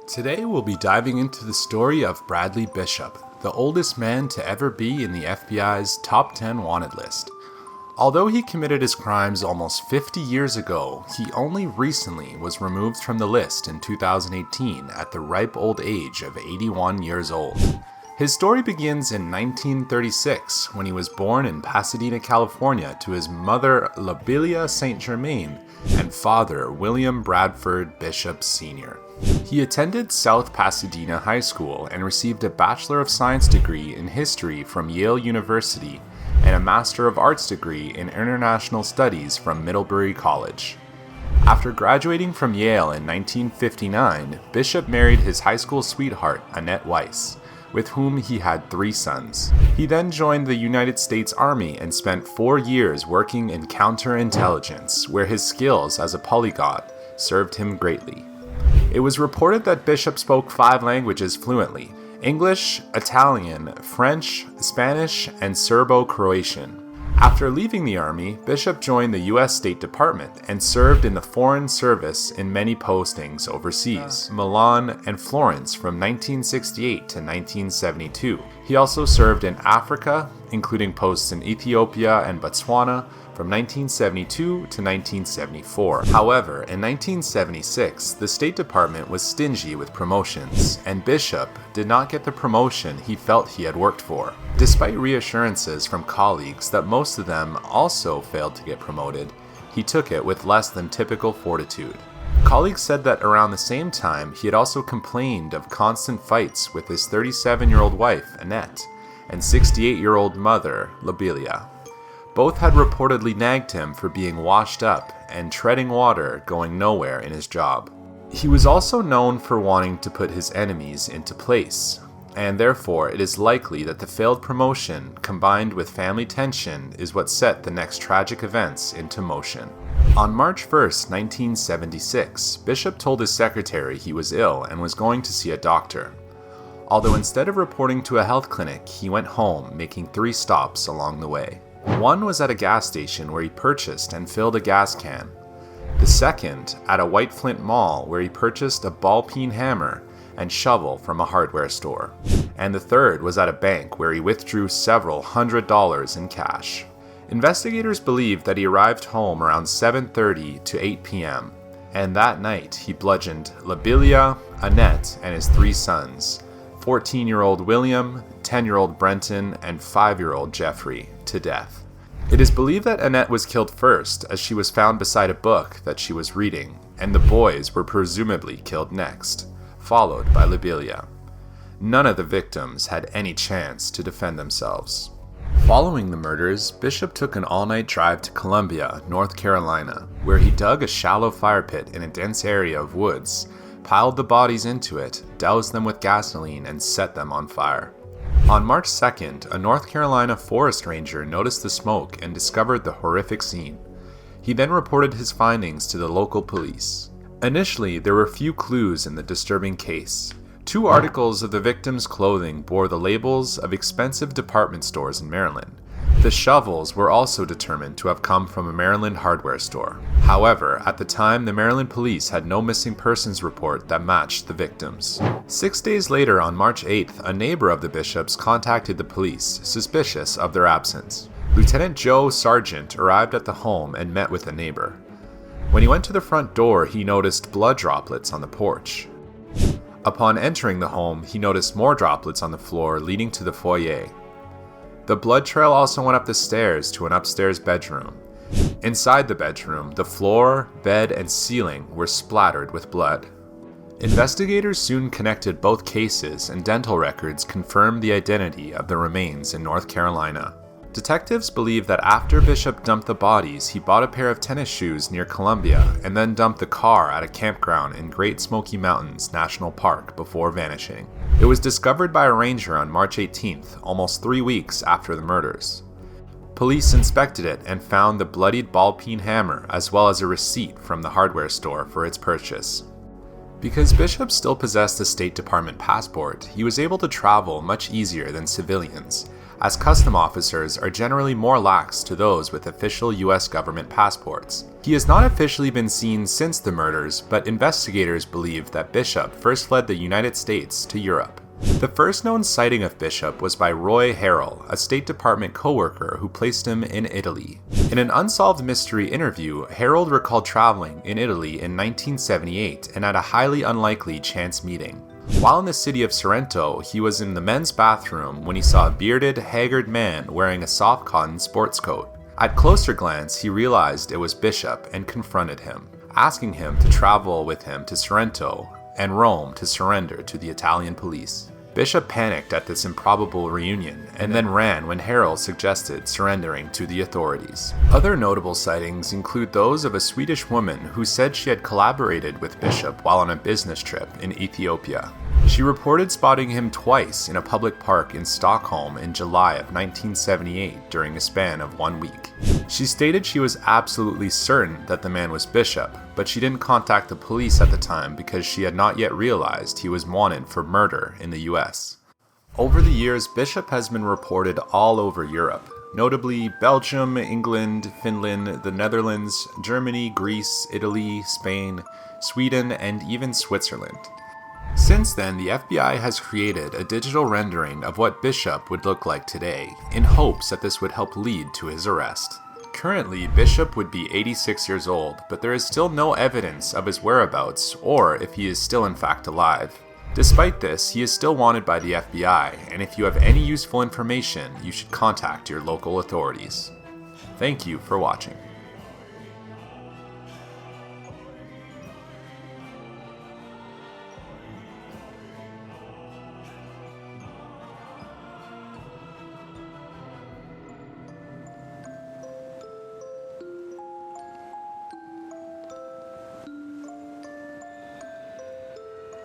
Today we'll be diving into the story of Bradley Bishop, the oldest man to ever be in the FBI's top 10 wanted list. Although he committed his crimes almost 50 years ago, he only recently was removed from the list in 2018 at the ripe old age of 81 years old. His story begins in 1936 when he was born in Pasadena, California to his mother Lobelia St. Germain and father William Bradford Bishop Sr. He attended South Pasadena High School and received a Bachelor of Science degree in history from Yale University and a Master of Arts degree in International Studies from Middlebury College. After graduating from Yale in 1959, Bishop married his high school sweetheart, Annette Weiss, with whom he had 3 sons. He then joined the United States Army and spent 4 years working in counterintelligence, where his skills as a polyglot served him greatly. It was reported that Bishop spoke 5 languages fluently: English, Italian, French, Spanish, and Serbo-Croatian. After leaving the Army, Bishop joined the U.S. State Department and served in the Foreign Service in many postings overseas, Milan and Florence from 1968 to 1972. He also served in Africa, including posts in Ethiopia and Botswana, from 1972 to 1974. However, in 1976, the State Department was stingy with promotions, and Bishop did not get the promotion he felt he had worked for. Despite reassurances from colleagues that most of them also failed to get promoted, he took it with less than typical fortitude. Colleagues said that around the same time, he had also complained of constant fights with his 37-year-old wife, Annette, and 68-year-old mother, Lobelia. Both had reportedly nagged him for being washed up and treading water, going nowhere in his job. He was also known for wanting to put his enemies into place, and therefore it is likely that the failed promotion combined with family tension is what set the next tragic events into motion. On March 1st, 1976, Bishop told his secretary he was ill and was going to see a doctor. Although instead of reporting to a health clinic, he went home, making 3 stops along the way. One was at a gas station where he purchased and filled a gas can. The second at a White Flint Mall where he purchased a ball-peen hammer and shovel from a hardware store. And the third was at a bank where he withdrew several $100s in cash. Investigators believe that he arrived home around 7:30 to 8 p.m. and that night he bludgeoned Lobelia, Annette, and his 3 sons, 14-year-old William, 10-year-old Brenton, and 5-year-old Jeffrey, to death. It is believed that Annette was killed first, as she was found beside a book that she was reading, and the boys were presumably killed next, followed by Lobelia. None of the victims had any chance to defend themselves. Following the murders, Bishop took an all-night drive to Columbia, North Carolina, where he dug a shallow fire pit in a dense area of woods, piled the bodies into it, doused them with gasoline, and set them on fire. On March 2nd, a North Carolina forest ranger noticed the smoke and discovered the horrific scene. He then reported his findings to the local police. Initially, there were few clues in the disturbing case. 2 articles of the victims' clothing bore the labels of expensive department stores in Maryland. The shovels were also determined to have come from a Maryland hardware store. However, at the time, the Maryland police had no missing persons report that matched the victims. 6 days later, on March 8th, a neighbor of the Bishops contacted the police, suspicious of their absence. Lieutenant Joe Sargent arrived at the home and met with the neighbor. When he went to the front door, he noticed blood droplets on the porch. Upon entering the home, he noticed more droplets on the floor leading to the foyer. The blood trail also went up the stairs to an upstairs bedroom. Inside the bedroom, the floor, bed, and ceiling were splattered with blood. Investigators soon connected both cases, and dental records confirmed the identity of the remains in North Carolina. Detectives believe that after Bishop dumped the bodies, he bought a pair of tennis shoes near Columbia and then dumped the car at a campground in Great Smoky Mountains National Park before vanishing. It was discovered by a ranger on March 18th, almost 3 weeks after the murders. Police inspected it and found the bloodied ball-peen hammer as well as a receipt from the hardware store for its purchase. Because Bishop still possessed a State Department passport, he was able to travel much easier than civilians, as custom officers are generally more lax to those with official US government passports. He has not officially been seen since the murders, but investigators believe that Bishop first fled the United States to Europe. The first known sighting of Bishop was by Roy Harrell, a State Department co-worker who placed him in Italy. In an Unsolved Mystery interview, Harrell recalled traveling in Italy in 1978 and had a highly unlikely chance meeting. While in the city of Sorrento, he was in the men's bathroom when he saw a bearded, haggard man wearing a soft cotton sports coat. At closer glance, he realized it was Bishop and confronted him, asking him to travel with him to Sorrento and Rome to surrender to the Italian police. Bishop panicked at this improbable reunion and then ran when Harrell suggested surrendering to the authorities. Other notable sightings include those of a Swedish woman who said she had collaborated with Bishop while on a business trip in Ethiopia. She reported spotting him twice in a public park in Stockholm in July of 1978 during a span of 1 week. She stated she was absolutely certain that the man was Bishop, but she didn't contact the police at the time because she had not yet realized he was wanted for murder in the US. Over the years, Bishop has been reported all over Europe, notably Belgium, England, Finland, the Netherlands, Germany, Greece, Italy, Spain, Sweden, and even Switzerland. Since then, the FBI has created a digital rendering of what Bishop would look like today, in hopes that this would help lead to his arrest. Currently, Bishop would be 86 years old, but there is still no evidence of his whereabouts or if he is still in fact alive. Despite this, he is still wanted by the FBI, and if you have any useful information, you should contact your local authorities. Thank you for watching.